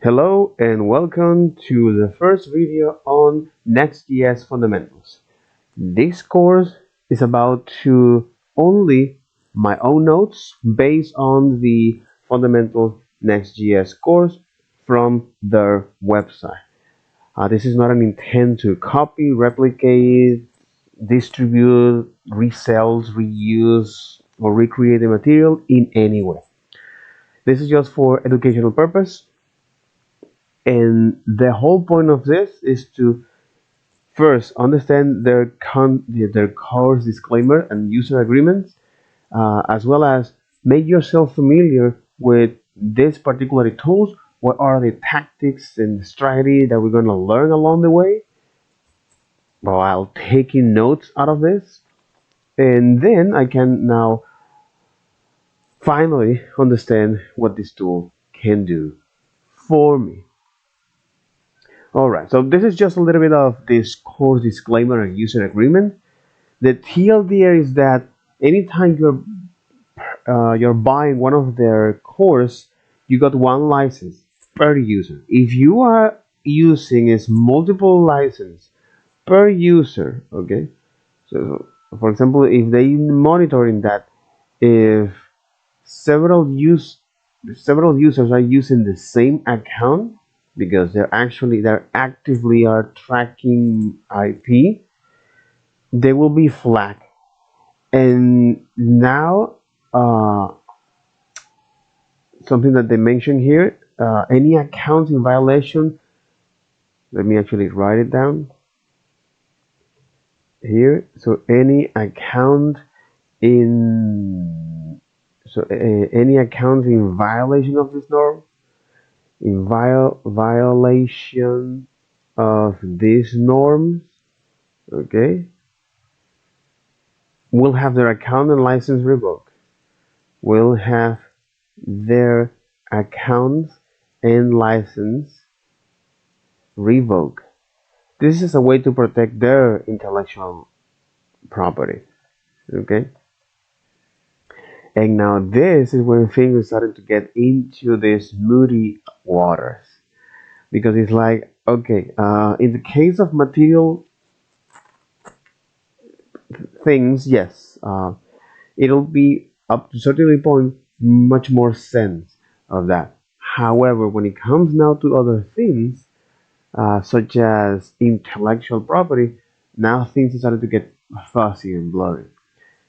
Hello and welcome to the first video on Next.js fundamentals. This course is about to only my own notes based on the fundamental Next.js course from their website. This is not an intent to copy, replicate, distribute, resell, reuse, or recreate the material in any way. This is just for educational purpose. And the whole point of this is to first understand their course disclaimer and user agreements, as well as make yourself familiar with these particular tools. What are the tactics and strategy that we're going to learn along the way while taking notes out of this? And then I can now finally understand what this tool can do for me. Alright, so this is just a little bit of this course disclaimer and user agreement. The TLDR is that anytime you're buying one of their course, you got one license per user. If you are using is multiple license per user, okay? So for example, if they monitoring that if several users are using the same account because they're actively are tracking IP, they will be flagged. And now something that they mention here, any account in violation, let me actually write it down here. So any account in violation of this norm, in violation of these norms, okay, will have their account and license revoked. Will have their accounts and license revoked. This is a way to protect their intellectual property, okay? And now this is when things started to get into these muddy waters, because it's like, okay, in the case of material things, yes, it'll be up to a certain point much more sense of that. However, when it comes now to other things, such as intellectual property, now things started to get fuzzy and blurry.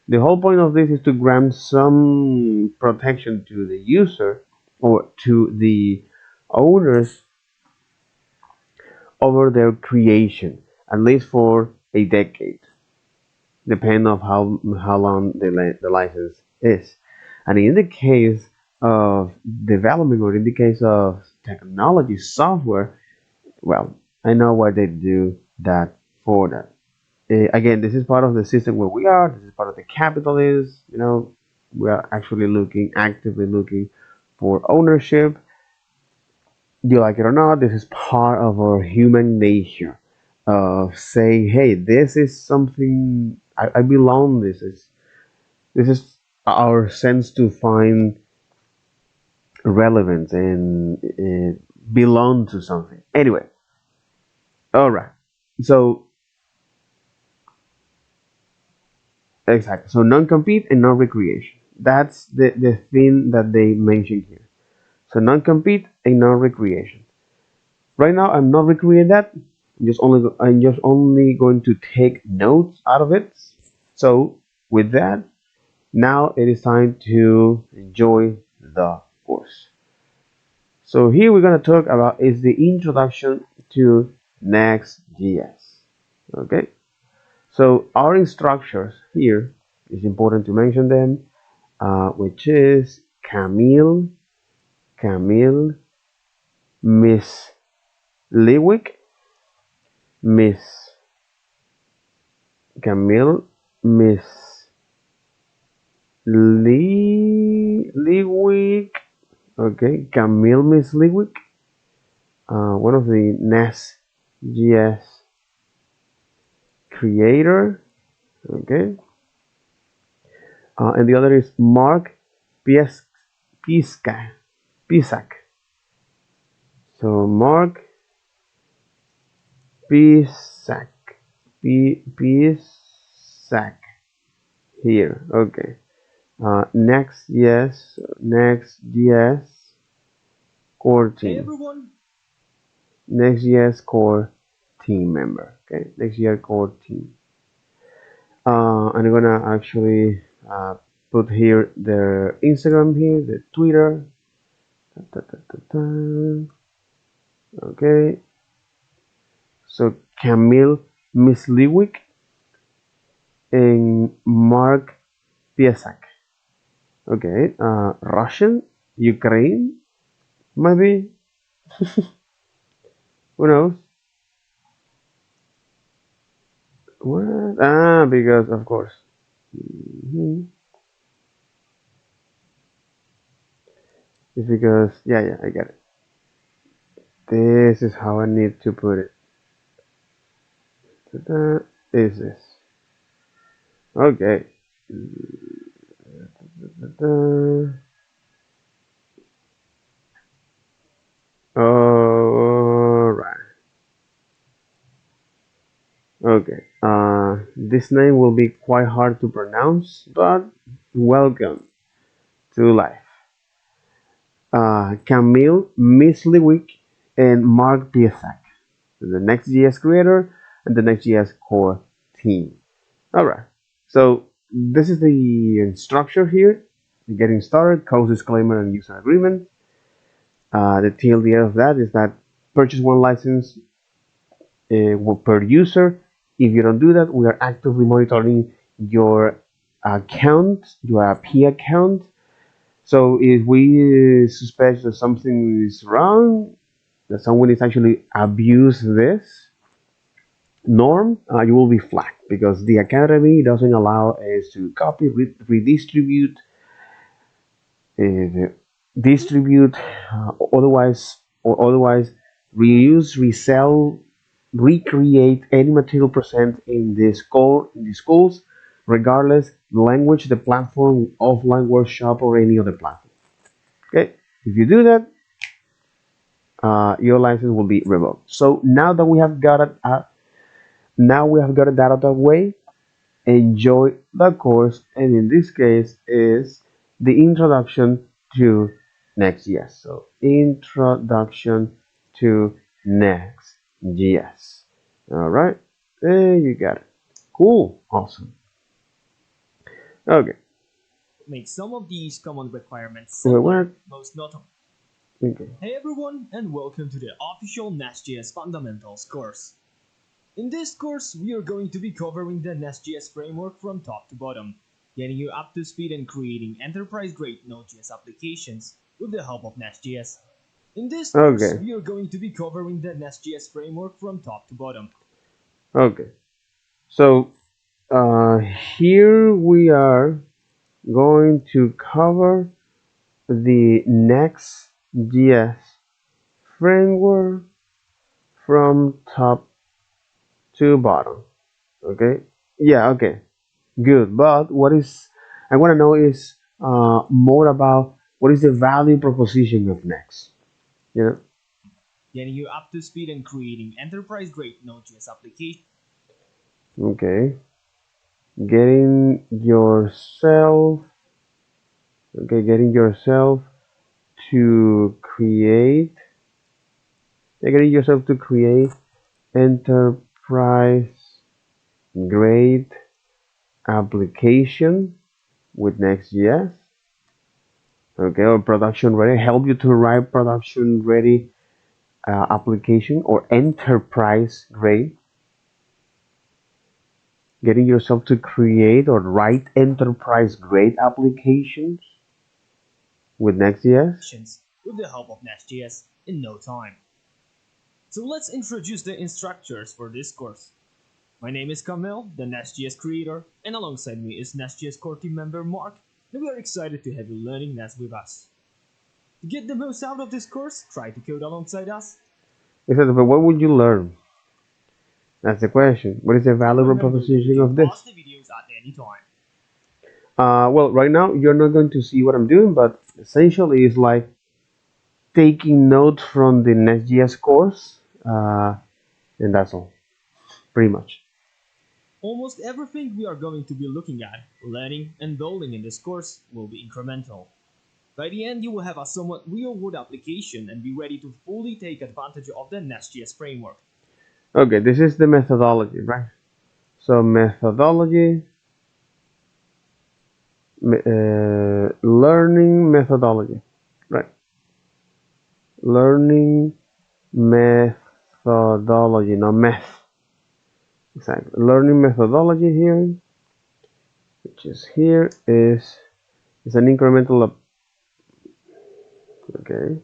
The whole point of this is to grant some protection to the user or to the owners over their creation, at least for a decade, depending on how long the license is. And in the case of development or in the case of technology software, well, I know why they do that for that. Again, this is part of the system where we are. This is part of the capitalist. We are actually actively looking for ownership. Do you like it or not? This is part of our human nature of saying, "Hey, this is something I belong." This is our sense to find relevance and belong to something. Anyway, all right. So exactly. So non-compete and non-recreation. That's the thing that they mention here. So non-compete and non-recreation. Right now, I'm not recreating that. I'm just only going to take notes out of it. So with that, now it is time to enjoy the course. So here we're going to talk about is the introduction to Next.js. Okay. So our instructors here is important to mention them, which is Camille, Miss Lewick, Miss Camille, Miss Lewick, okay, Camille, Miss Lewick, one of the Nest.js creator, okay, and the other is Mark Pisak. So Mark Pisak, Pisak here. Okay. Next.js core Hey team. everyone. Next.js core team member. Okay. Next.js core team. I'm gonna actually put here their Instagram here, the Twitter. Da, da, da, da. Okay. So Camille Misliwik and Mark Piesak. Okay. Russian, Ukraine, maybe. Who knows? What? Ah, because of course. Mhm. It's because yeah, I get it. This is how I need to put it. Ta-da. Is this? Okay. Ta-da. All right. Okay. This name will be quite hard to pronounce, but welcome to life. Camille Misliwik and Mark Piesak, the Next.js creator and the Next.js core team. All right. So this is the structure here. Getting started, code disclaimer and user agreement. The TLDR of that is that purchase one license per user. If you don't do that, we are actively monitoring your account, your IP account. So if we suspect that something is wrong, that someone is actually abused this norm, you will be flagged because the academy doesn't allow us to copy, redistribute, uh, distribute, otherwise reuse, resell, recreate any material present in the schools, regardless language, the platform, offline workshop, or any other platform. Okay, if you do that, your license will be revoked. So now we have got it out of the way. Enjoy the course, and in this case is the introduction to Next.js. So introduction to Next.js. All right, there you got it. Cool, awesome. Okay, Make some of these common requirements wait, simpler, what? most notable. Okay, Hey everyone, and welcome to the official Nest.js Fundamentals course. In this course, we are going to be covering the Nest.js framework from top to bottom, getting you up to speed and creating enterprise-grade Node.js applications with the help of Nest.js. In this course, okay, we are going to be covering the Nest.js framework from top to bottom. okay. So uh, here we are going to cover the Next.js framework from top to bottom. Okay. Yeah. Okay. Good. But what is I want to know is more about what is the value proposition of Next. Yeah. Getting you up to speed and creating enterprise-grade Node.js applications. Okay. Getting yourself. Okay. Getting yourself to create. Getting yourself to create enterprise grade application with Next.js. Okay, or production ready, help you to write production ready application or enterprise grade, getting yourself to create or write enterprise grade applications with Next.js. With the help of Nest.js in no time. So let's introduce the instructors for this course. My name is Kamel, the Nest.js creator, and alongside me is Nest.js core team member Mark, and we are excited to have you learning Nest with us. To get the most out of this course, try to code alongside us. He said, but what would you learn? That's the question. What is the And value remember that you proposition can of pause this? the videos at any time. Well, right now you're not going to see what I'm doing, but essentially it's like taking notes from the NestJS course, and that's all, pretty much. Almost everything we are going to be looking at, learning, and building in this course will be incremental. By the end, you will have a somewhat real-world application and be ready to fully take advantage of the Nest.js framework. Okay, this is the methodology, right? So methodology, learning methodology, right? Learning methodology, not meth. Exactly. Learning methodology here, which is here, is an incremental. Okay.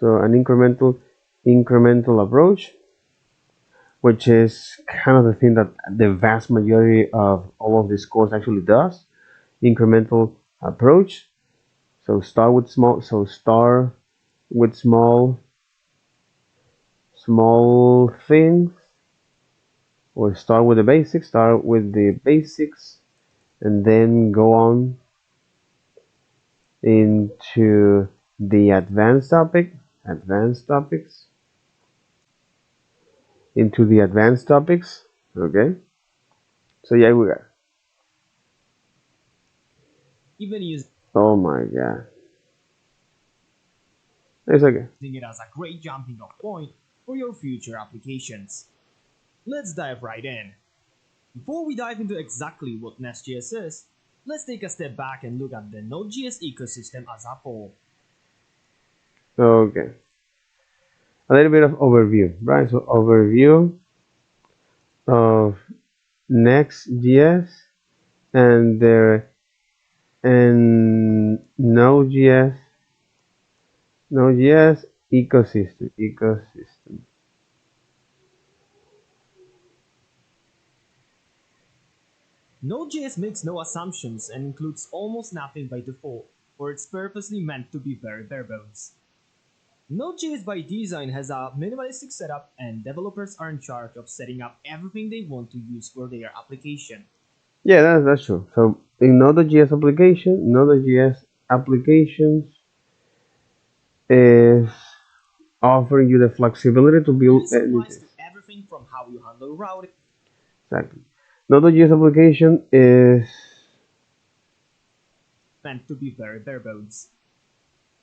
So an incremental approach, which is kind of the thing that the vast majority of all of this course actually does. Incremental approach. So start with small. So start with small things, or start with the basics. Start with the basics, and then go on into the advanced topics. Into the advanced topics. Okay. So yeah, we got. Even using Oh my god. It's okay. it as a great jumping off point for your future applications. Let's dive right in. Before we dive into exactly what Nest.js is, let's take a step back and look at the Node.js ecosystem as a whole. Okay. A little bit of overview, right? So overview of Next.js and their and Node.js ecosystem. Node.js makes no assumptions and includes almost nothing by default, for it's purposely meant to be very bare bones. Node.js by design has a minimalistic setup, and developers are in charge of setting up everything they want to use for their application. Yeah, that's true. So in Node.js applications is offering you the flexibility to build This applies anything. to everything from how you handle routing. Exactly. Node.js application is Meant to be very bare bones.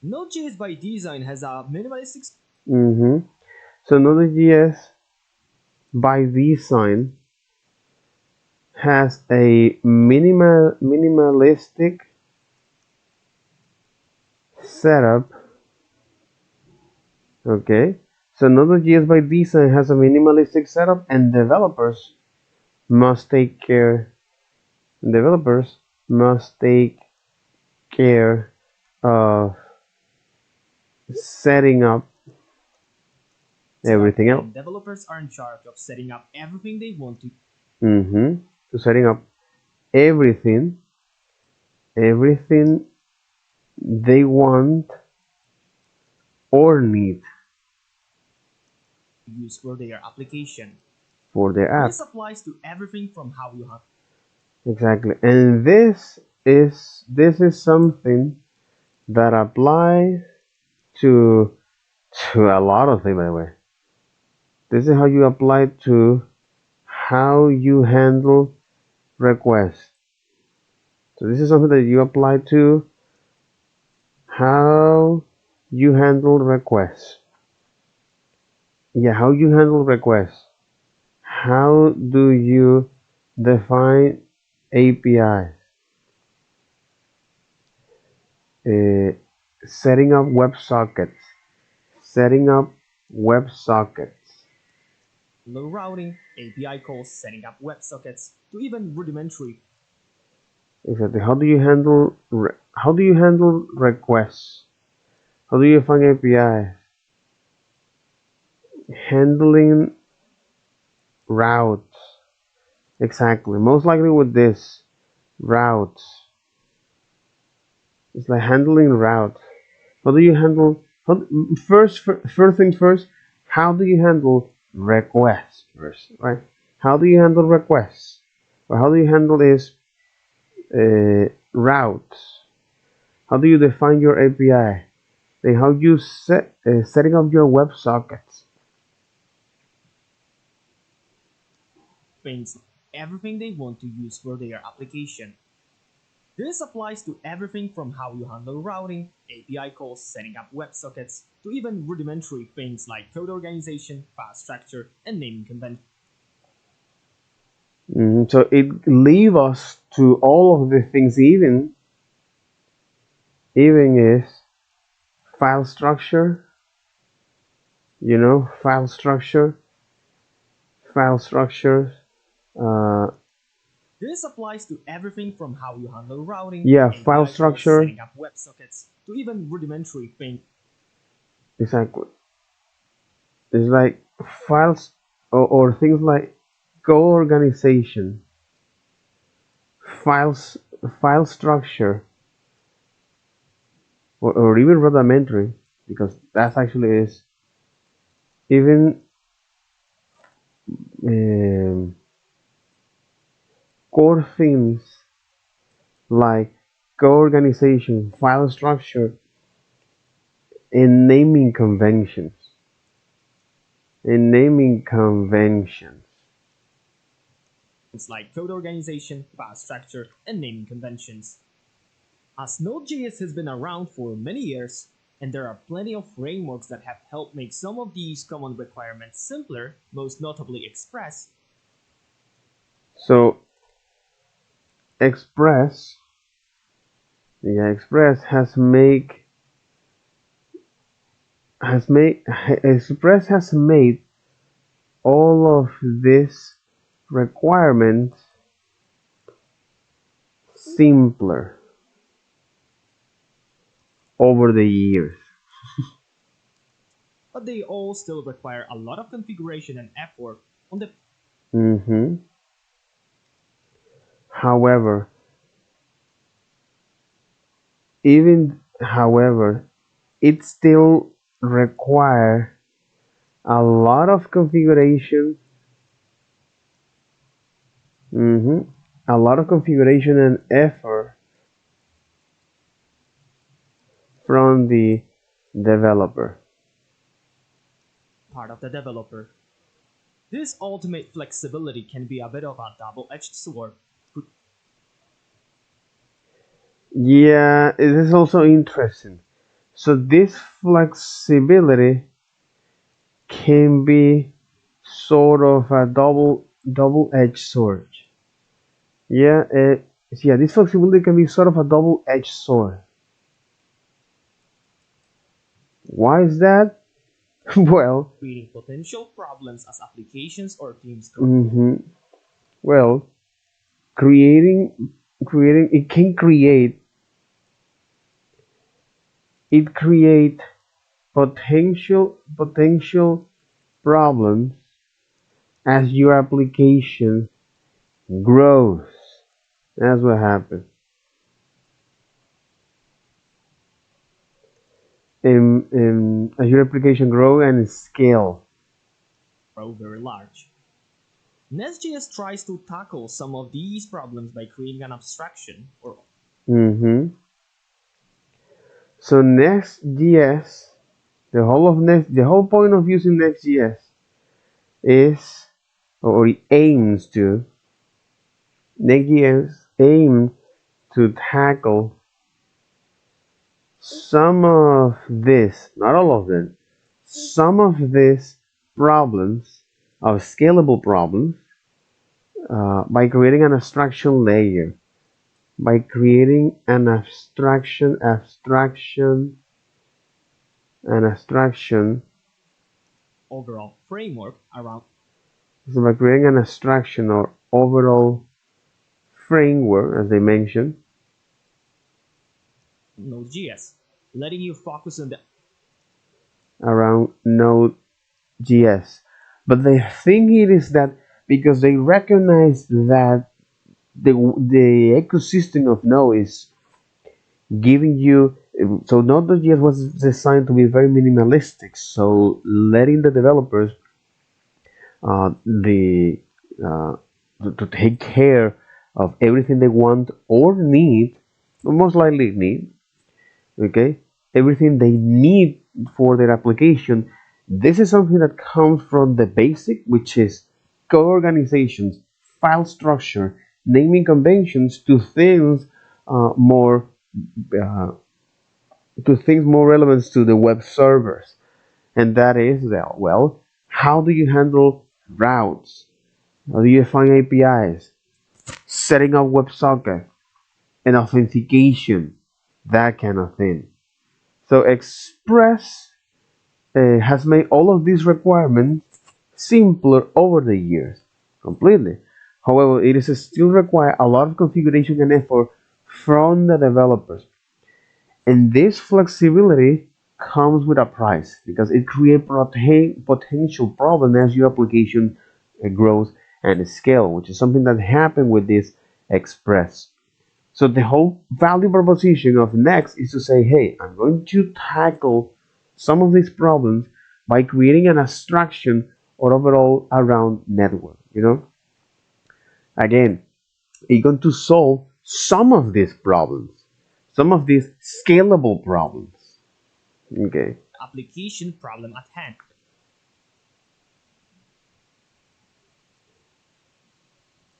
Node.js by design has a minimalistic. So Node.js by design has a minimalistic setup. Okay. So Node.js by design has a minimalistic setup, and must take care developers must take care of setting up everything else. And developers are in charge of setting up everything they want to. So setting up everything they want or need Use for their application. for their app. This applies to everything from how you handle. Exactly. And this is something that applies to a lot of things, by the way. This is how you apply to how you handle requests. So this is something that you apply to how you handle requests. Yeah, how you handle requests. How do you define APIs? Uh, setting up WebSockets. Setting up WebSockets. Low routing, API calls, setting up WebSockets, to even rudimentary. Exactly. How do you handle requests? How do you define APIs? Handling routes. Exactly. Most likely with this routes. It's like handling routes. How do you handle first things first? How do you handle requests first, right? How do you handle requests? Or how do you handle this routes? How do you define your API? Then how you setting up your WebSockets? Things everything they want to use for their application. This applies to everything from how you handle routing, API calls, setting up WebSockets, to even rudimentary things like code organization, file structure, and naming convention. So it leaves us to all of the things, even is file structure, file structure, file structures. Uh, This applies to everything from how you handle routing, yeah, file API calls, structure, setting up WebSockets, to even rudimentary things. exactly. It's like files or things like co-organization, files, file structure, or even rudimentary, because that actually is even um, core things like co-organization, file structure, and naming conventions. And naming conventions. Things like code organization, file structure, and naming conventions. As Node.js has been around for many years, and there are plenty of frameworks that have helped make some of these common requirements simpler, most notably Express. So Express, yeah, Express Express has made all of this requirements simpler over the years. But they all still require a lot of configuration and effort on the hmm However, however, it still require a lot of configuration, hmm a lot of configuration and effort from the developer. part of the developer. This ultimate flexibility can be a bit of a double-edged sword. Yeah, it is also interesting. So this flexibility can be sort of a double-edged sword. Yeah, this flexibility can be sort of a double-edged sword. Why is that? Well, Creating potential problems as applications or teams grow. hmm well, creating creating it can create potential problems as your application grows. That's what happens. As your application grow and scale. Grow very large. Nest.js tries to tackle some of these problems by creating an abstraction or hmm So Nest.js, the whole point of using Nest.js is, or it aims to, Nest.js aim to tackle some of this, not all of them, some of these problems, of scalable problems, by creating an abstraction layer, by creating an abstraction, overall framework around so by creating an abstraction or overall framework, as they mentioned, Node.js, letting you focus on the around Node.js. But the thing here is that because they recognize that the ecosystem of Node is giving you, so Node.js was designed to be very minimalistic, so letting the developers the to take care of everything they want or need most likely need, okay, everything they need for their application. This is something that comes from the basic, which is code organizations, file structure, naming conventions, more uh, to things more relevant to the web servers, and that is that, well, how do you handle routes? How do you define APIs? Setting up WebSockets and authentication, that kind of thing. So Express has made all of these requirements simpler over the years, completely. However, it is still require a lot of configuration and effort from the developers. And this flexibility comes with a price because it creates potential problem as your application grows and scale, which is something that happened with this Express. So the whole value proposition of Next is to say, hey, I'm going to tackle some of these problems by creating an abstraction or overall around network. Again, you're going to solve some of these problems, some of these scalable problems. Okay. Application problem at hand.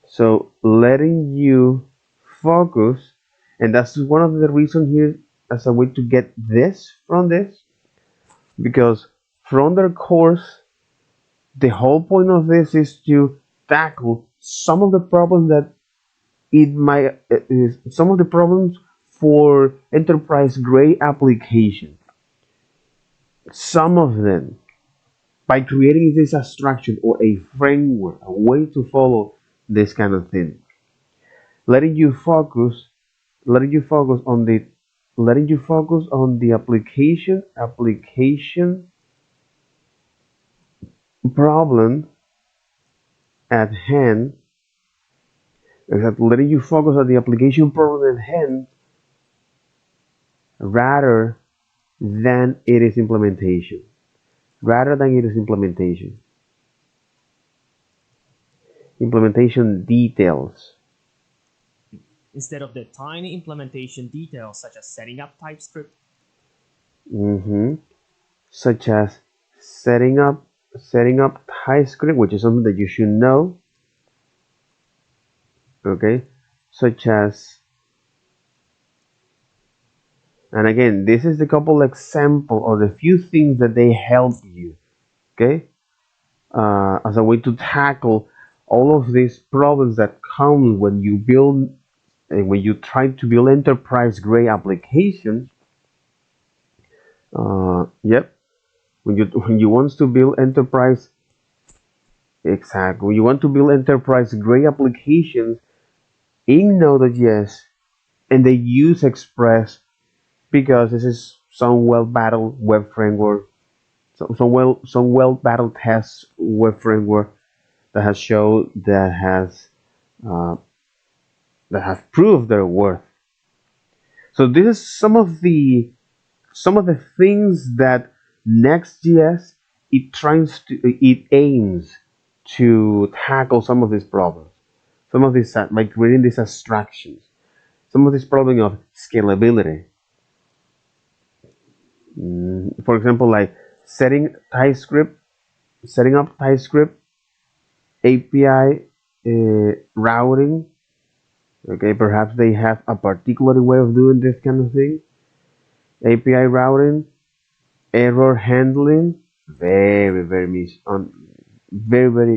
So letting you focus, and that's one of the reasons here as a way to get this from this, because from their course, the whole point of this is to tackle some of the problems that it might is some of the problems for enterprise grade application. Some of them by creating this abstraction or a framework, a way to follow this kind of thing, letting you focus, letting you focus on the, letting you focus on the application problem at hand, letting you focus on the application problem at hand rather than it is implementation. Rather than it is implementation. Implementation details. Instead of the tiny implementation details such as setting up TypeScript, Such as setting up TypeScript, which is something that you should know. Okay, such as, and again, this is the couple example or the few things that they help you. Okay, as a way to tackle all of these problems that come when you build when you try to build enterprise grade applications. Yep, when you want to build enterprise, exactly, when you want to build enterprise grade applications in Node.js, and they use Express because this is some well battled web framework, some well battled test web framework that has showed uh, that has proved their worth. So this is some of the things that Next.js it aims to tackle some of these problems, some of these by creating these abstractions, some of this problem of scalability. For example, like setting up TypeScript API routing. Okay, perhaps they have a particular way of doing this kind of thing. API routing, error handling, very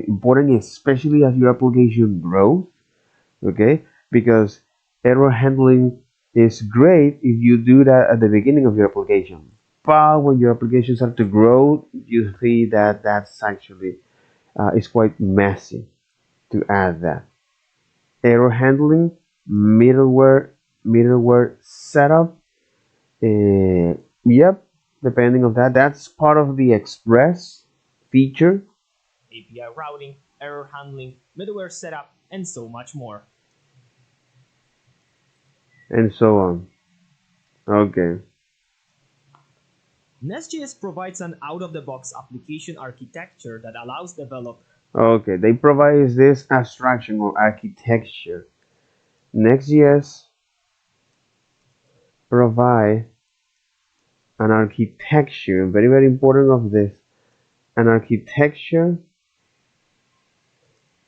important, especially as your application grows. Okay, because error handling is great if you do that at the beginning of your application. But when your application starts to grow, you see that that's actually is quite messy to add that. Error handling, middleware setup. Yep, depending on that, that's part of the Express feature, API routing, error handling, middleware setup, and so much more. and so on. Okay. Nest.js provides an out-of-the-box application architecture that allows developers. Okay, they provide this abstraction or architecture. Next.js provide an architecture, very very important of this, an architecture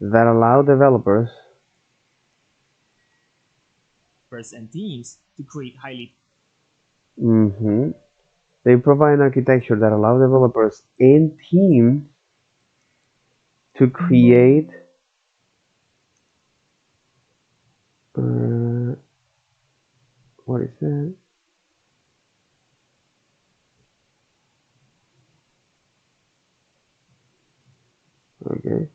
that allow developers and teams to create highly mhm, they provide an architecture that allow developers and teams to create uh, what is that? Okay.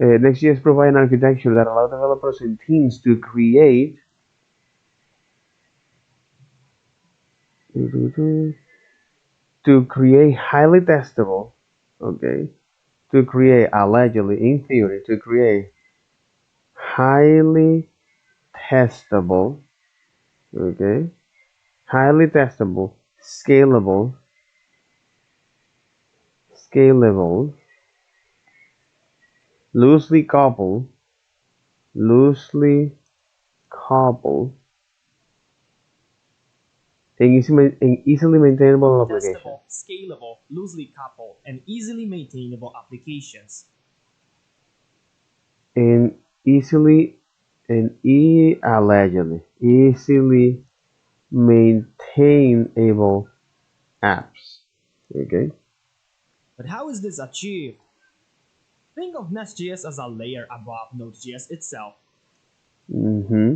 Next.js provide an architecture that allow developers and teams to create highly testable, okay, to create allegedly in theory to create highly testable, okay, highly testable, scalable, loosely coupled, loosely coupled, and easily maintainable application. testable, scalable, loosely coupled, and easily maintainable applications. And easily and allegedly easily maintainable apps. Okay. But how is this achieved? Think of Nest.js as a layer above Node.js itself. Mm-hmm.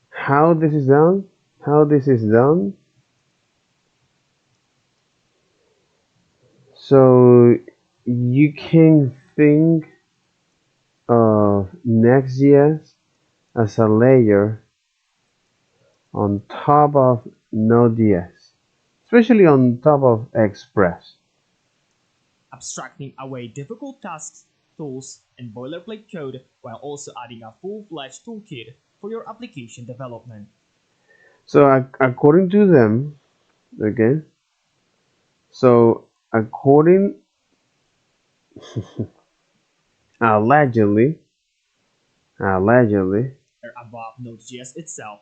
How this is done? How this is done? So you can think of Next.js as a layer on top of Node.js, especially on top of Express. Abstracting away difficult tasks, tools, and boilerplate code while also adding a full-fledged toolkit for your application development. So according to them, okay. So according allegedly, allegedly. Above Node.js itself,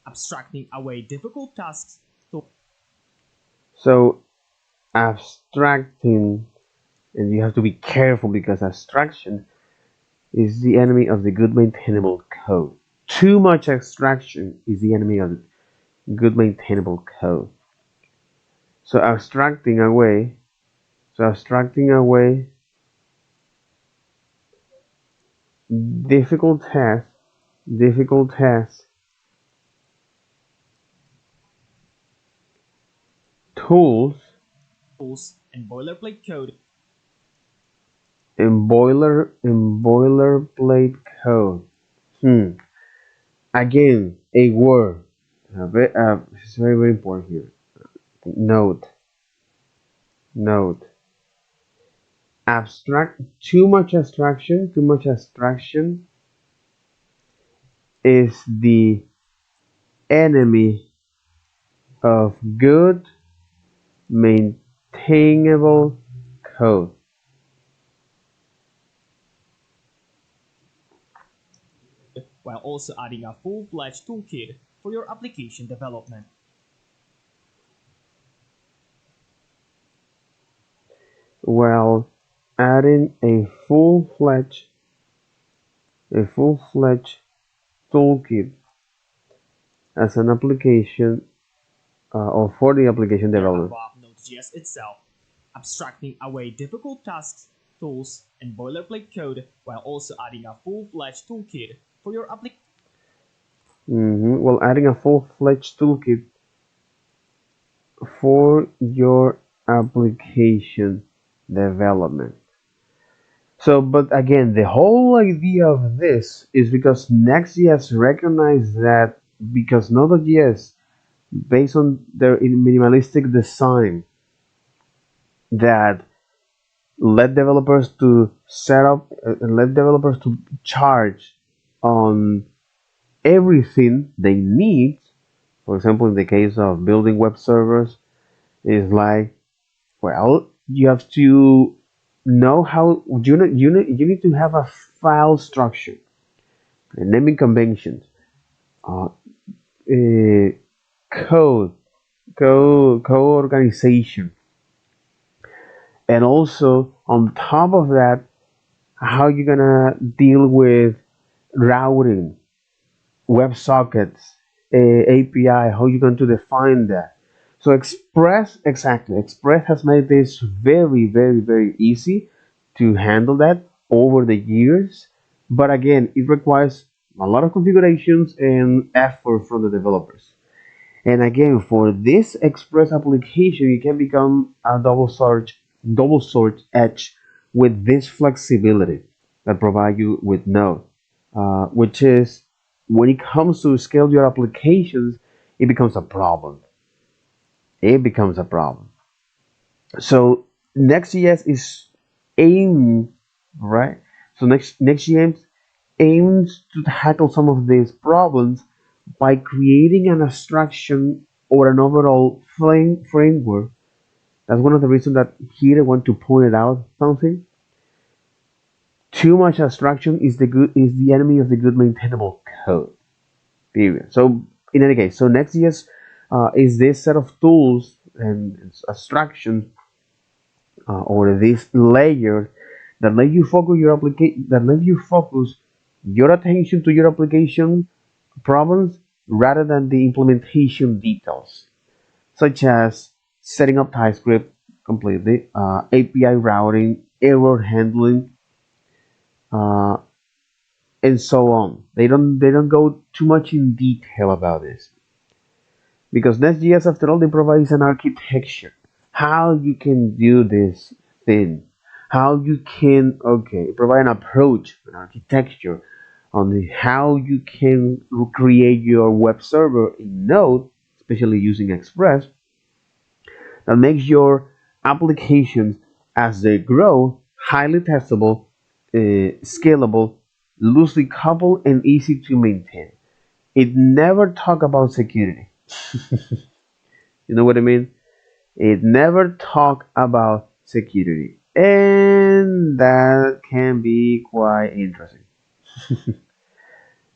abstracting away difficult tasks, tools, So abstracting, and you have to be careful because abstraction is the enemy of the good maintainable code. Too much abstraction is the enemy of good maintainable code. So abstracting away difficult tasks, difficult tasks, tools, and boilerplate code and boilerplate code. Hmm. Again, a word. It's very very important here. Note, note. Abstract. Too much abstraction. Too much abstraction is the enemy of good maintainable code. while also adding a full-fledged toolkit for your application development. While adding a full-fledged toolkit as an application or for the application development. Above Node.js itself, abstracting away difficult tasks, tools, and boilerplate code while also adding a full-fledged toolkit for your application. While adding a full-fledged toolkit for your application development. So, but again, the whole idea of this is because Next.js recognized that because Node.js, based on their minimalistic design, that let developers to set up, let developers to charge on everything they need. For example, in the case of building web servers, is like, well, you have to know how you need to have a file structure, naming conventions, uh, uh, code, co-organization, and also on top of that, how you're gonna deal with routing, WebSockets, API, how you're going to define that. So Express, exactly, Express has made this very, very, very easy to handle that over the years. But again, it requires a lot of configurations and effort from the developers. And again, for this Express application, you can become a double sword edge with this flexibility that provide you with Node, which is when it comes to scale your applications, it becomes a problem. It becomes a problem. So Next.js is aiming, right? So Next.js aims to tackle some of these problems by creating an abstraction or an overall framework. That's one of the reasons that here I want to point out something. Too much abstraction is the enemy of the good maintainable code. Period. So in any case, so Next.js is this set of tools and abstractions or this layer that let you focus your application that let you focus your attention to your application problems rather than the implementation details, such as setting up TypeScript completely, API routing, error handling, uh, and so on. They don't go too much in detail about this because Nest.js, after all, they provides an architecture how you can do this thing, how you can provide an approach, an architecture on how you can create your web server in Node, especially using Express, that makes your applications as they grow highly testable, scalable, loosely coupled, and easy to maintain. It never talk about security. You know what I mean? It never talk about security, and that can be quite interesting.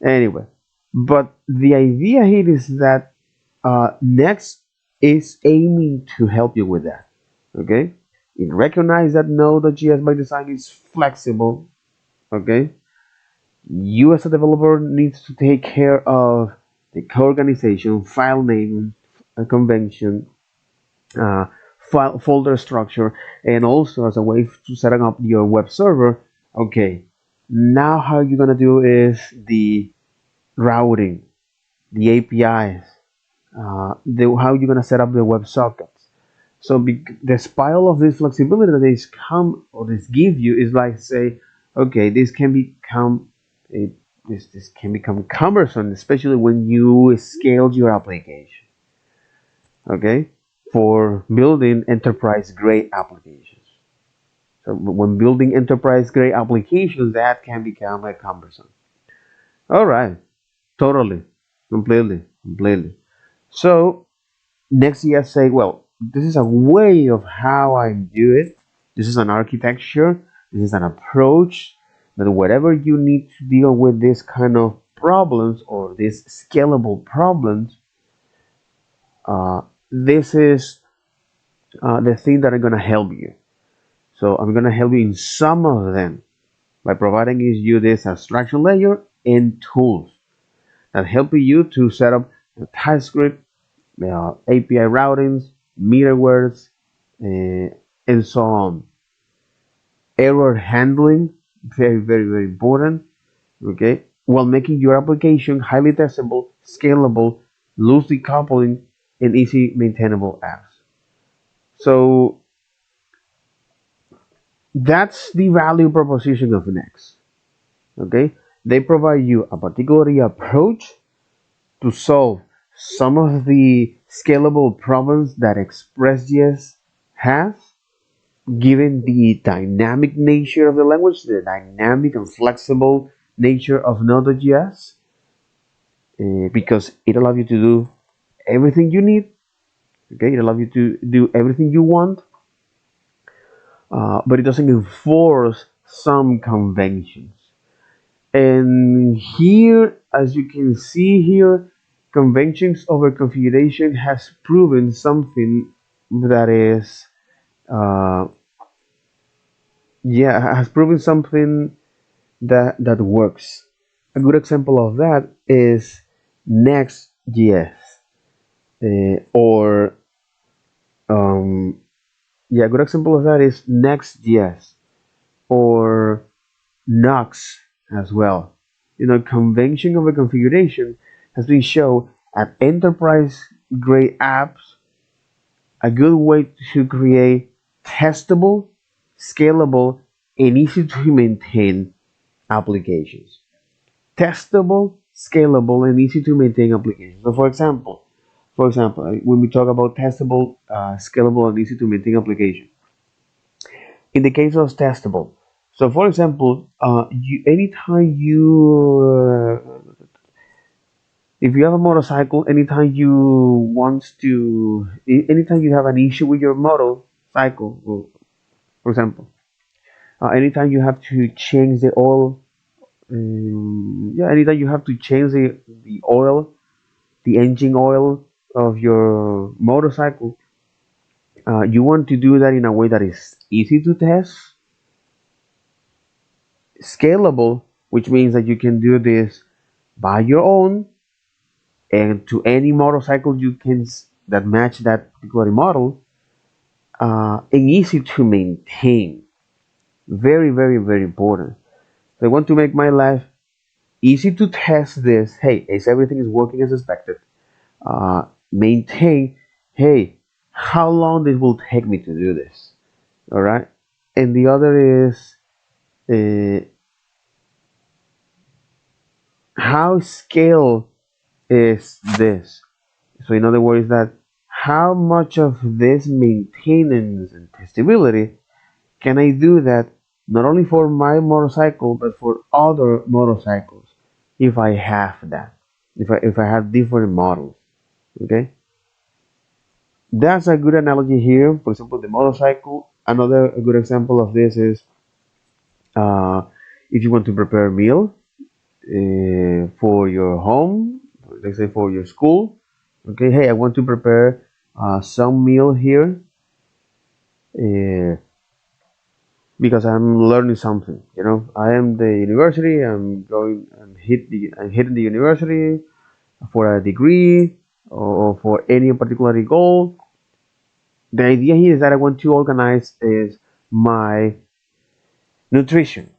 Anyway, but the idea here is that Next is aiming to help you with that. Okay, it recognizes that Node.js by design is flexible. Okay, you as a developer needs to take care of the co-organization, file name, convention, uh, file folder structure, and also as a way to setting up your web server. Okay, now how you're gonna do is the routing, the APIs, how you're gonna set up the WebSockets. So the spile of this flexibility that this come or this give you is like say, okay, a, this can become cumbersome, especially when you scale your application. Okay, for building enterprise grade applications. So when building enterprise grade applications, that can become like cumbersome. All right, totally, completely. So Next.js say, well, this is a way of how I do it. This is an architecture. This is an approach that whatever you need to deal with this kind of problems or these scalable problems, this is the thing that are going to help you. So I'm going to help you in some of them by providing you this abstraction layer and tools that help you to set up TypeScript, API routings, middlewares, and so on. Error handling, very important. Okay, while making your application highly testable, scalable, loosely coupling, and easy maintainable apps. So that's the value proposition of Next. Okay, they provide you a particular approach to solve some of the scalable problems that ExpressJS has, given the dynamic nature of the language, the dynamic and flexible nature of Node.js, because it allows you to do everything you need. Okay, it allows you to do everything you want, but it doesn't enforce some conventions. And here, as you can see here, conventions over configuration has proven something that is uh, yeah, has proven something that works. A good example of that is Next.js, or yeah, a good example of that is Next.js or Nox as well. Convention over configuration has been shown at enterprise grade apps a good way to create testable, scalable, and easy to maintain applications. Testable, scalable, and easy to maintain applications. So, for example, when we talk about testable, scalable, and easy to maintain application, in the case of testable, so for example, anytime if you have a motorcycle, anytime you have an issue with your motorcycle, for example, anytime you have to change the oil, anytime you have to change the oil, the engine oil of your motorcycle, you want to do that in a way that is easy to test, scalable, which means that you can do this by your own and to any motorcycle that match that particular model, and easy to maintain. Very, very, very important. So I want to make my life easy to test this. Hey, is everything is working as expected? Maintain. Hey, how long this will take me to do this? All right. And the other is uh, how scale is this? So in other words, that how much of this maintenance and testability can I do that not only for my motorcycle but for other motorcycles if I have that, if I have different models, okay? That's a good analogy here. For example, the motorcycle. Another good example of this is uh, if you want to prepare a meal for your home, let's say for your school. Okay, hey, I want to prepare some meal here uh, because I'm learning something. I am the university. I'm hitting the university for a degree or for any particular goal. The idea here is that I want to organize is my nutrition.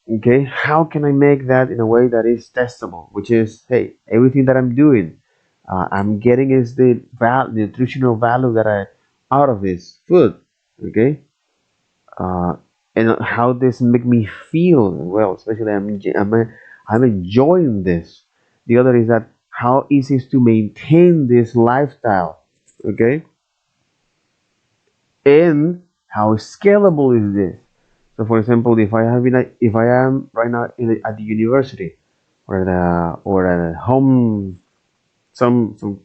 Okay, how can I make that in a way that is testable? Which is, hey, everything that I'm doing, I'm getting is the nutritional value that I out of this food. Okay, uh, and how this make me feel well, especially I'm enjoying this. The other is that how easy is to maintain this lifestyle. Okay, and how scalable is this? So, for example, if I am right now at the university or at home, some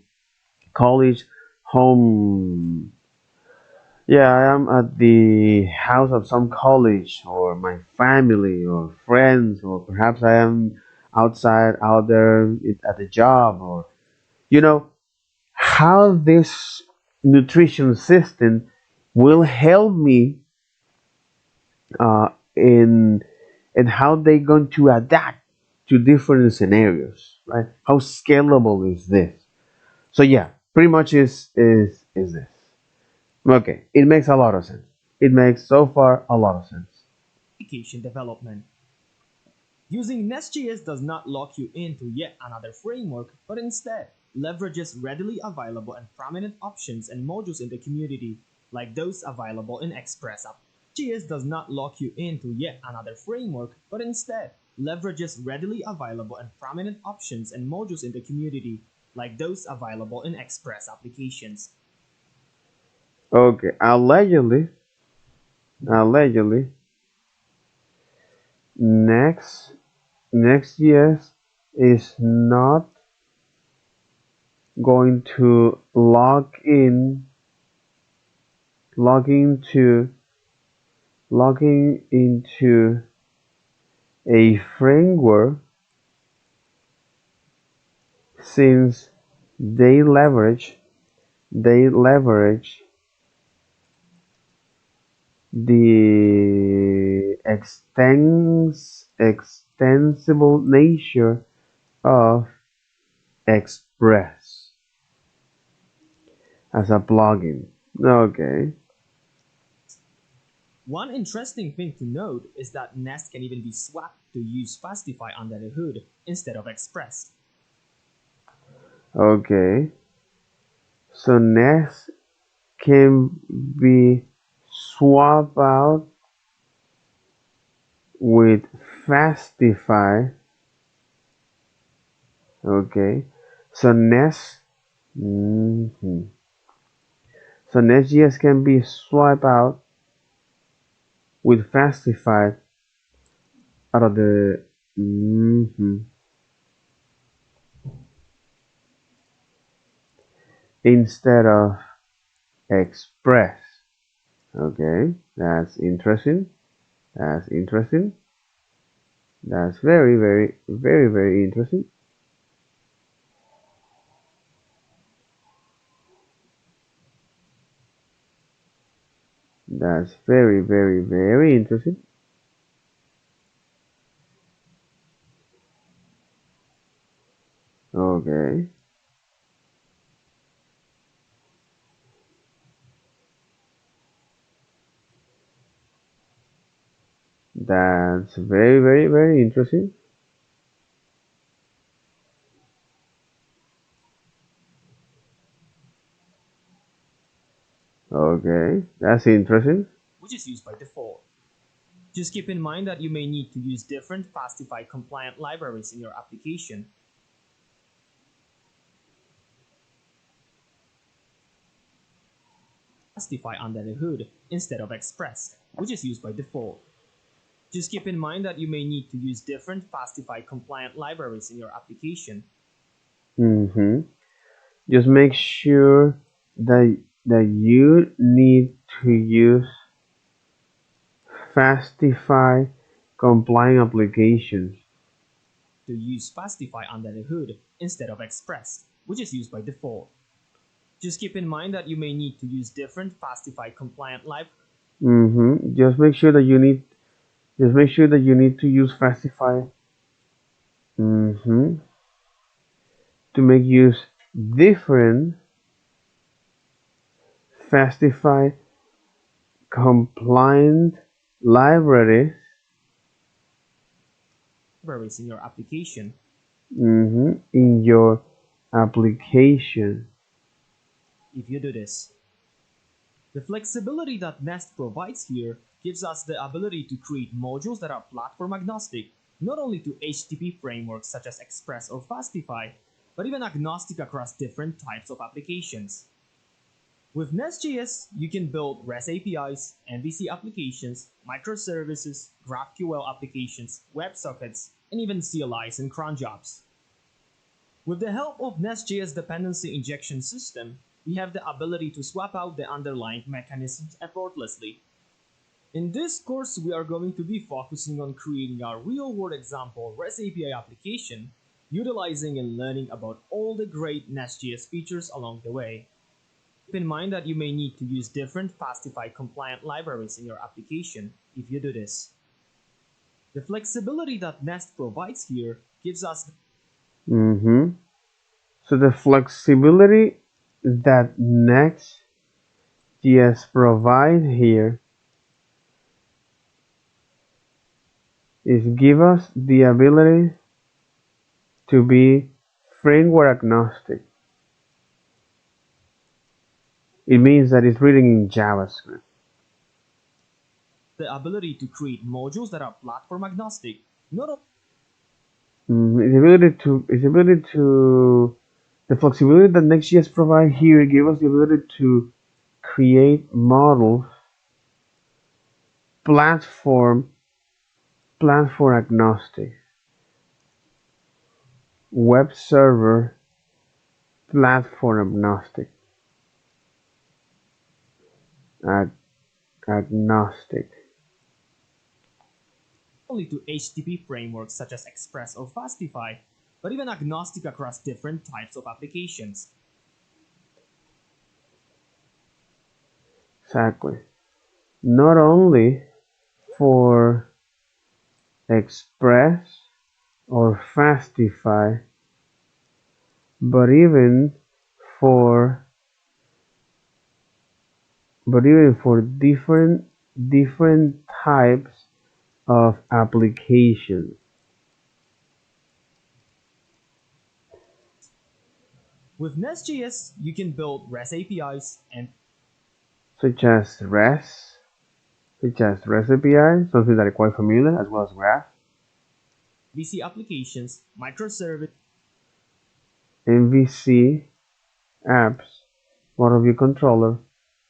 college, home, yeah, I am at the house of some college or my family or friends, or perhaps I am outside out there at the job, or you know how this nutrition system will help me in and how they going to adapt to different scenarios, right? How scalable is this? So yeah, pretty much is this. Okay, it makes a lot of sense. It makes so far a lot of sense. Application development. Using Nest.js does not lock you into yet another framework, but instead leverages readily available and prominent options and modules in the community, like those available in Express App. JS does not lock you into yet another framework, but instead leverages readily available and prominent options and modules in the community, like those available in Express applications. Okay, allegedly, next Next.js is not going to log into logging into a framework since they leverage the extensible nature of Express as a plugin. Okay. One interesting thing to note is that Nest can even be swapped to use Fastify under the hood instead of Express. Okay. So Nest can be swapped out with Fastify. Okay. So mhm. So NestJS can be swapped out with Fastify out of the instead of Express. Okay, that's interesting. That's interesting. That's very, very, very, very interesting. That's very, very, very interesting. Okay, that's very, very, very interesting. Okay, that's interesting. Which is used by default. Just keep in mind that you may need to use different Fastify compliant libraries in your application. Fastify under the hood instead of Express, which is used by default. Just keep in mind that you may need to use different Fastify compliant libraries in your application. Mm-hmm. Just make sure that you need to use Fastify compliant applications. To use Fastify under the hood instead of Express, which is used by default. Just keep in mind that you may need to use different Fastify compliant libraries. Just make sure that you need to use Fastify to make use different Fastify compliant libraries In your application. in your application. If you do this, the flexibility that Nest provides here gives us the ability to create modules that are platform agnostic, not only to HTTP frameworks such as Express or Fastify, but even agnostic across different types of applications. With Nest.js, you can build REST APIs, MVC applications, microservices, GraphQL applications, WebSockets, and even CLIs and cron jobs. With the help of Nest.js dependency injection system, we have the ability to swap out the underlying mechanisms effortlessly. In this course, we are going to be focusing on creating a real-world example REST API application, utilizing and learning about all the great Nest.js features along the way. Keep in mind that you may need to use different Fastify compliant libraries in your application if you do this. The flexibility that Nest provides here gives us Mm-hmm. So the flexibility that Next.js provide here is give us the ability to be framework agnostic. It means that it's written in JavaScript. the ability to create modules that are platform agnostic, not only The flexibility that Next.js provide here give us the ability to create models platform platform agnostic, web server platform ag- agnostic. to HTTP frameworks such as Express or Fastify, but even agnostic across different types of applications. Exactly. Not only for Express or Fastify, but even for different types of applications, With Nest.js, you can build REST APIs and such as REST API, something that is quite familiar, as well as Graph, VC applications, microservices, MVC apps, model view controller,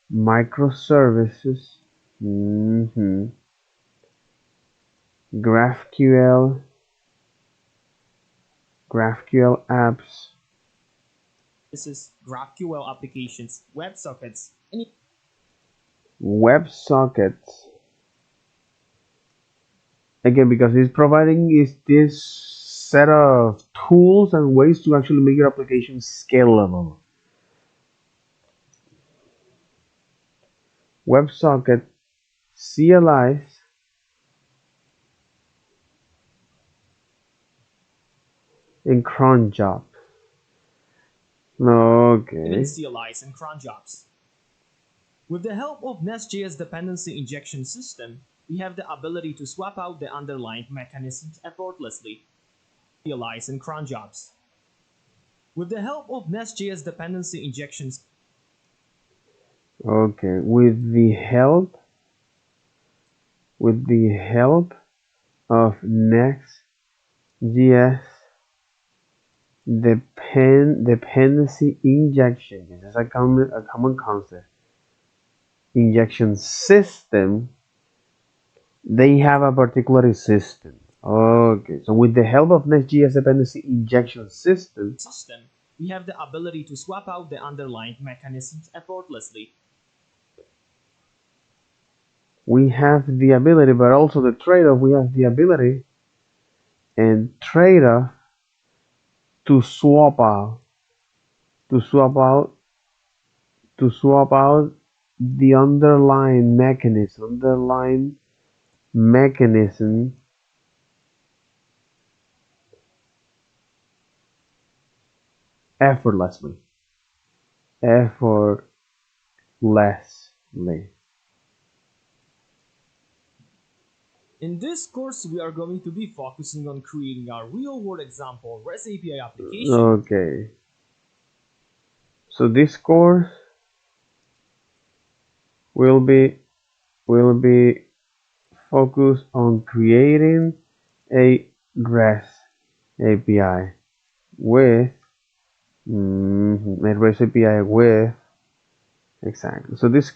microservices, GraphQL, GraphQL apps, GraphQL applications, WebSockets, and WebSockets. Again, because it's providing is this set of tools and ways to actually make your application scalable. WebSocket CLIs and Cron Jobs. even Okay. CLIs and cron jobs. With the help of Nest.js dependency injection system, we have the ability to swap out the underlying mechanisms effortlessly. CLIs and cron jobs. With the help of Nest.js dependency injections, Okay. With the help of Next.js dependency injection. This is a common concept. Injection system, they have a particular system. Okay, so with the help of Nest.js dependency injection system, we have the ability to swap out the underlying mechanisms effortlessly. we have the ability, but also the trade-off, we have the ability and trade-off to swap out, to swap out, to swap out the underlying mechanism effortlessly. Effortlessly. In this course, we are going to be focusing on creating our real-world example REST API application. Okay. So this course will be focused on creating a REST API with a REST API with exactly. So this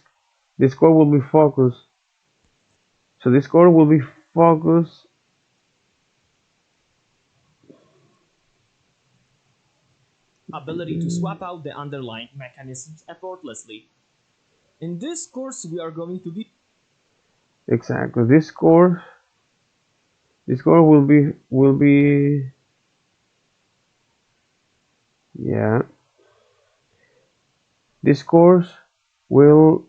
course will be focused. So this course will be focused. Ability to swap out the underlying mechanisms effortlessly. In this course, we are going to be Exactly. This course will be yeah. This course will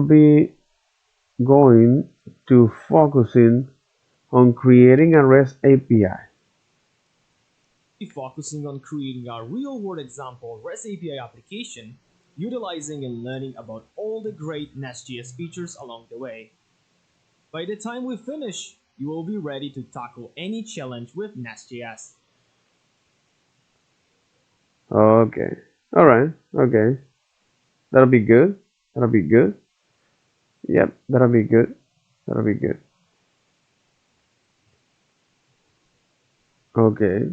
be going to focusing on creating a REST API. focusing on creating our real-world example REST API application, utilizing and learning about all the great Nest.js features along the way. By the time we finish, you will be ready to tackle any challenge with Nest.js. Okay. All right. Okay. That'll be good. That'll be good. Yep. That'll be good. That'll be good. Okay.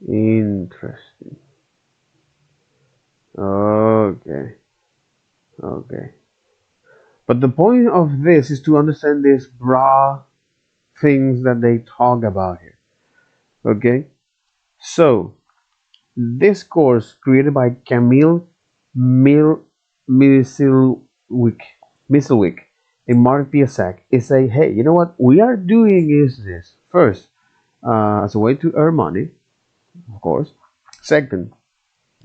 Interesting. Okay. Okay. But the point of this is to understand these broad things that they talk about here. Okay, so this course created by Camille Mil Misilwick Misilwick and Mark Piasak is say, hey, you know what we are doing is this first, as a way to earn money, of course. Second,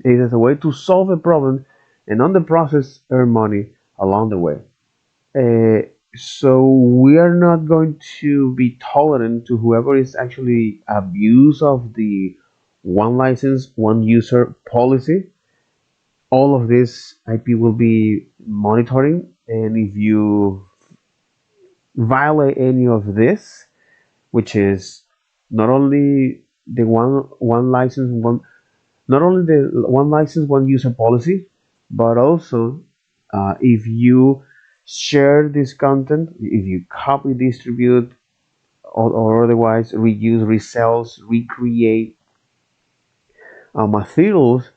it is a way to solve a problem, and on the process earn money along the way. So we are not going to be tolerant to whoever is actually abuse of the one license, one user policy. All of this IP will be monitoring, and if you violate any of this, which is not only the one license, one not only the one license, one user policy, but also if you share this content, if you copy, distribute, or otherwise reuse, resells, recreate materials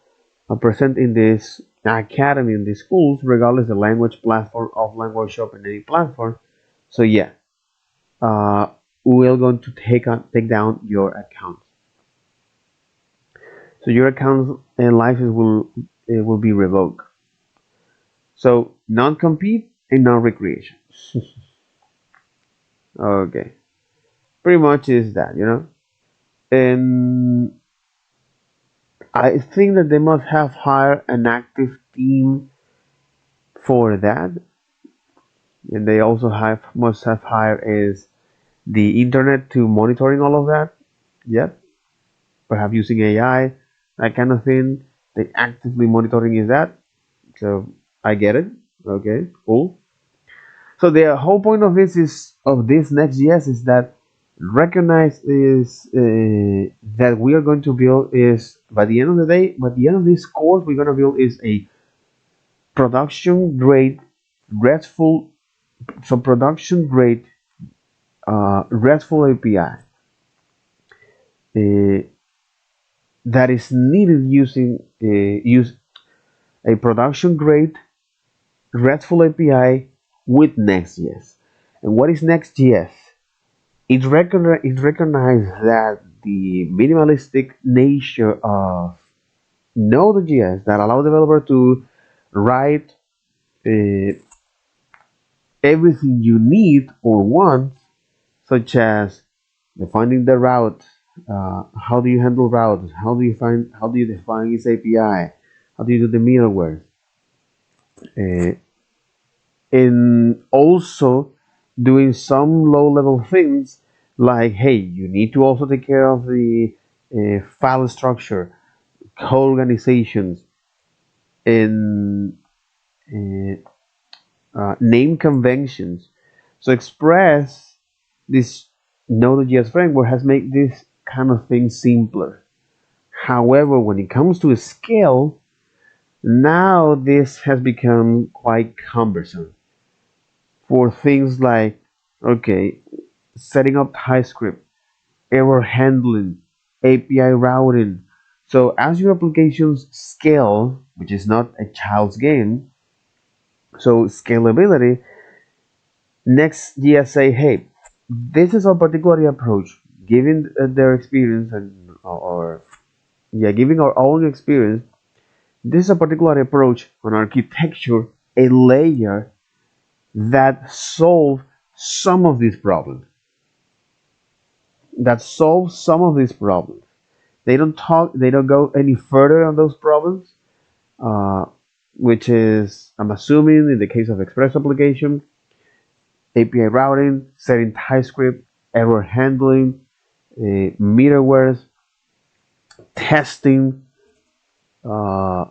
present in this academy, in these schools, regardless the language platform, offline workshop, and any platform. So yeah, uh, we're going to take down your account. So your account and license will be revoked. So non-compete and non-recreation. Okay, pretty much is that, And I think that they must have hired an active team for that, and they also must have hired is the internet to monitoring all of that. Yep, perhaps using AI, that kind of thing. They actively monitoring is that. So I get it. Okay, cool. So the whole point of this Next.js is that recognize is that we are going to build is by the end of the day, by the end of this course, we're going to build is a production grade RESTful, so production grade RESTful API that is needed using use a production grade RESTful API with Next.js. And what is Next.js? It recognizes that the minimalistic nature of Node.js that allow developer to write uh, everything you need or want, such as defining the route, how do you handle routes, how do you define its API, how do you do the middleware, uh, and also doing some low level things like, hey, you need to also take care of the file structure, co-organizations, and name conventions. So Express, this Node.js framework, has made this kind of thing simpler. However, when it comes to scale, now this has become quite cumbersome for things like, okay, setting up TypeScript, error handling, API routing. So as your applications scale, which is not a child's game, so scalability, Next.js say, hey, this is our particular approach, given their experience and or yeah, giving our own experience. This is a particular approach on architecture, a layer that solve some of these problems. That solves some of these problems. They don't go any further on those problems, uh, which is, I'm assuming, in the case of Express application, API routing, setting TypeScript, error handling, middlewares, testing, uh,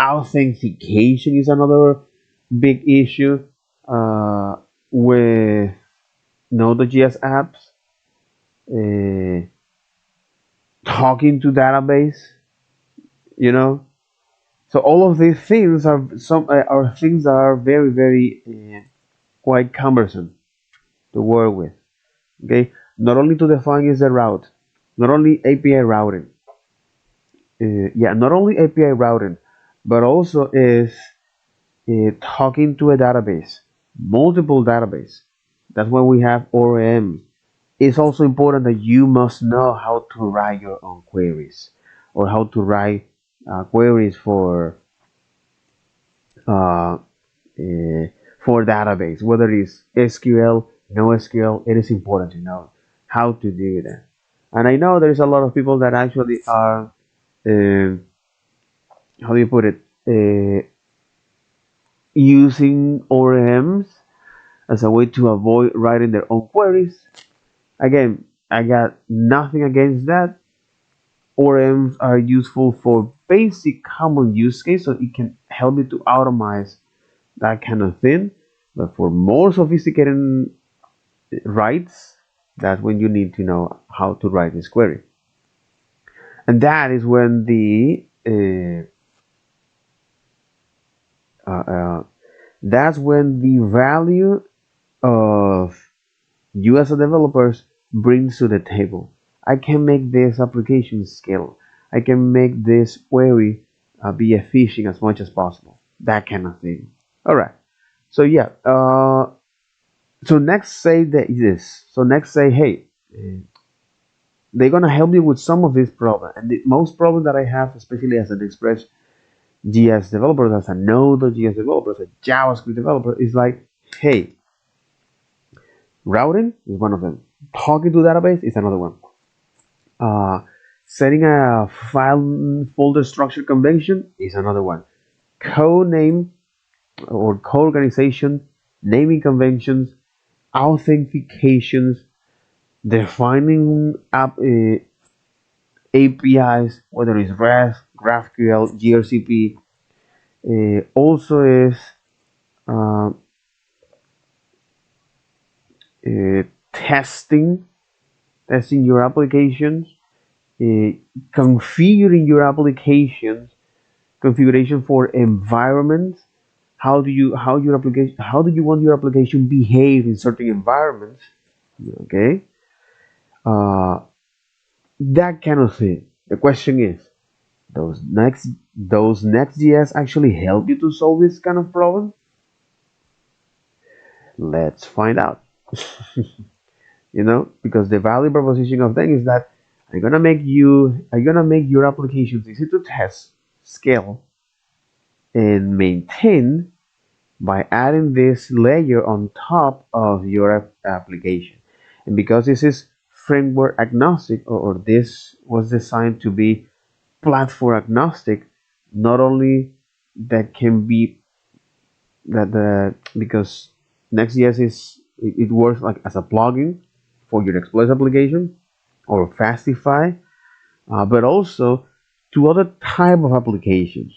authentication is another big issue with Node.js apps, uh, talking to database, you know. So all of these things are things that are very very quite cumbersome to work with. Okay, not only to define is the route, not only API routing, not only API routing, but also is talking to a database, multiple database. That's why we have ORM. It's also important that you must know how to write your own queries or how to write queries uh, uh, for database, whether it's SQL, NoSQL. It is important to know how to do that. And I know there's a lot of people that actually are, uh, how do you put it, using ORMs as a way to avoid writing their own queries. Again, I got nothing against that. ORMs are useful for basic common use case, so it can help you to automate that kind of thing. But for more sophisticated writes, that's when you need to know how to write this query. And that is when that's when the value of you as a developers brings to the table. I can make this application scale. I can make this query be efficient as much as possible. That kind of thing. All right. So yeah. So next say that this. So next say, hey, they're gonna help you with some of these problems. And the most problem that I have, especially as an Express JS developer, as a Node.js developer, as a JavaScript developer, is like, hey, routing is one of them. Talking to database is another one. Uh, Setting a file folder structure convention is another one. Code name or code organization, naming conventions, authentications, defining APIs, whether it's REST, GraphQL, gRCP, also is uh, uh, testing, testing your applications, uh, configuring your applications, configuration for environments. How do you want your application behave in certain environments? Okay, uh, that kind of thing. The question is, those Next.js actually help you to solve this kind of problem? Let's find out. Because the value proposition of them is that I'm gonna make your applications easy to test, scale, and maintain by adding this layer on top of your application. And because this is framework agnostic, or this was designed to be platform agnostic, not only that can be that the because Next.js it works like as a plugin for your Express application or Fastify, but also to other type of applications,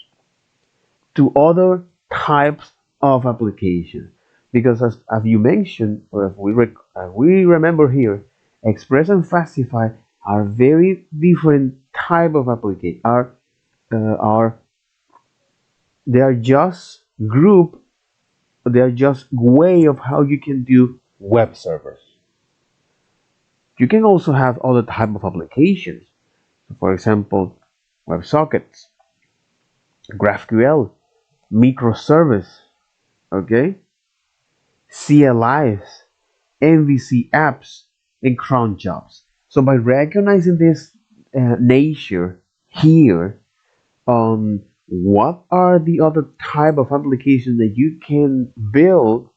to other types of applications. Because as you mentioned, or if we remember here, Express and Fastify are very different type of application. Are They are just group. They are just way of how you can do web servers. You can also have other type of applications. So for example, WebSockets, GraphQL, Microservice, okay, CLIs, MVC apps, and Cron Jobs. So by recognizing this nature here on what are the other type of applications that you can build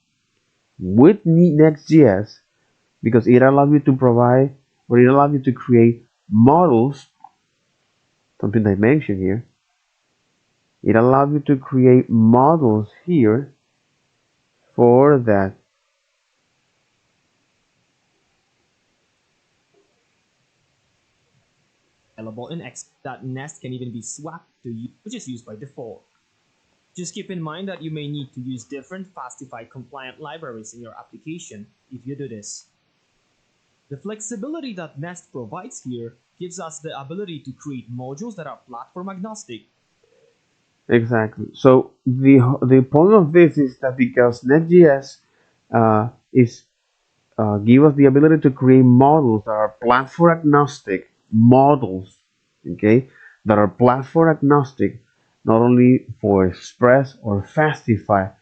with Next.js, because it allows you to provide, or it allows you to create models, something I mentioned here. It allows you to create models here for that. Available in X that Nest can even be swapped to use, which is used by default. Just keep in mind that you may need to use different Fastify compliant libraries in your application if you do this. The flexibility that Nest provides here gives us the ability to create modules that are platform agnostic. Exactly. So the point of this is that because Next.js is give us the ability to create models that are platform agnostic models, okay, that are platform agnostic, not only for Express or Fastify,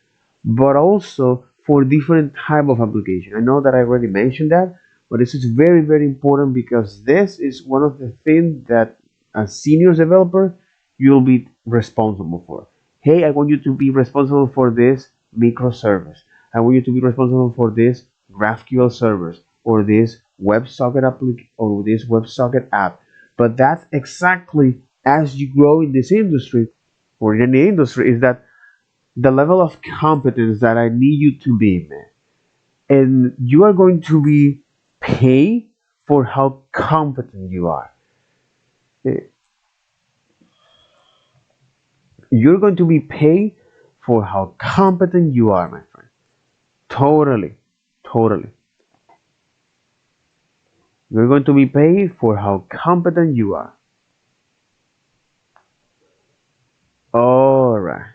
but also for different type of application. I know that I already mentioned that, but this is very, very important because this is one of the things that as senior developer you'll be responsible for. Hey, I want you to be responsible for this microservice. I want you to be responsible for this GraphQL servers or this WebSocket or this WebSocket app. But that's exactly as you grow in this industry or in any industry is that the level of competence that I need you to be, man. And you are going to be paid for how competent you are. Eh, You're going to be paid for how competent you are, my friend. Totally. Totally. You're going to be paid for how competent you are. Alright.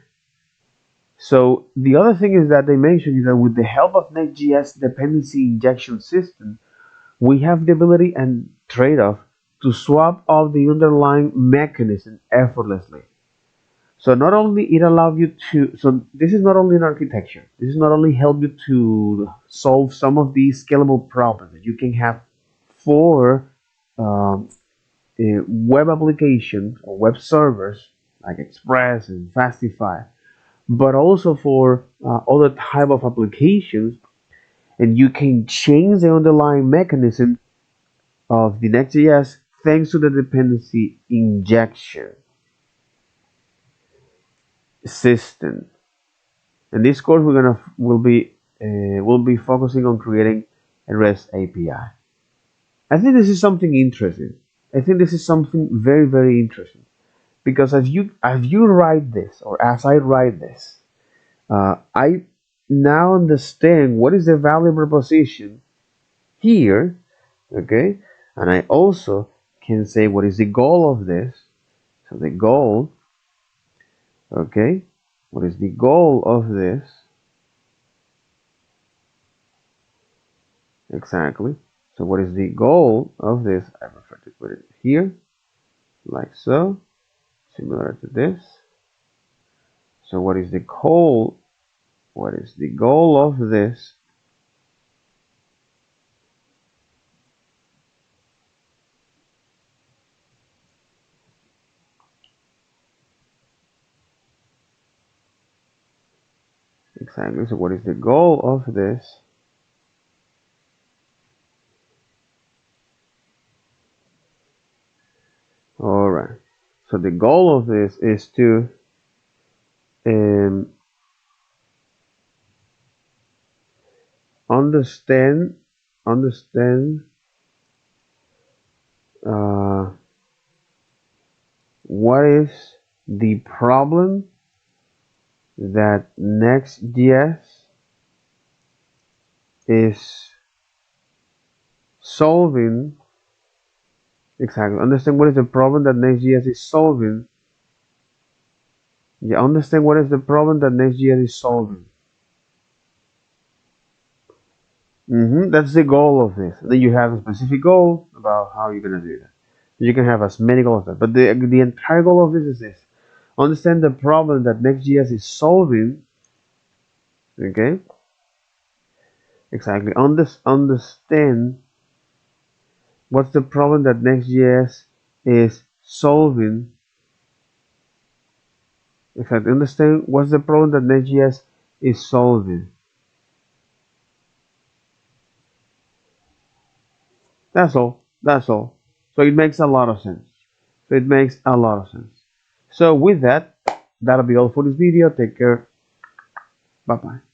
So the other thing is that they mentioned is that with the help of Nest.js dependency injection system, we have the ability and trade-off to swap out the underlying mechanism effortlessly. So not only it allows you to, so this is not only an architecture, this is not only help you to solve some of these scalable problems that you can have for um, web applications or web servers like Express and Fastify, but also for other type of applications, and you can change the underlying mechanism of the Next.js thanks to the dependency injection system. In this course, will be focusing on creating a REST API. I think this is something interesting. I think this is something very, very interesting because as you write this or as I write this, I now understand what is the value proposition here, okay, and I also can say what is the goal of this. So the goal, okay, what is the goal of this? Exactly. So what is the goal of this? I prefer to put it here, like so, similar to this. So what is the goal? What is the goal of this? Exactly. So what is the goal of this? All right. So the goal of this is to um, understand uh, what is the problem that Next.js is solving. Exactly. Understand what is the problem that Next.js is solving. Yeah, understand what is the problem that Next.js is solving. That's the goal of this. Then you have a specific goal about how you're gonna do that. You can have as many goals as that, but the entire goal of this is this: understand the problem that Next.js is solving. Okay, exactly. Understand what's the problem that Next.js is solving. Exactly. Understand what's the problem that Next.js is solving. That's all. That's all. So it makes a lot of sense. So it makes a lot of sense. So with that, that'll be all for this video. Take care. Bye bye.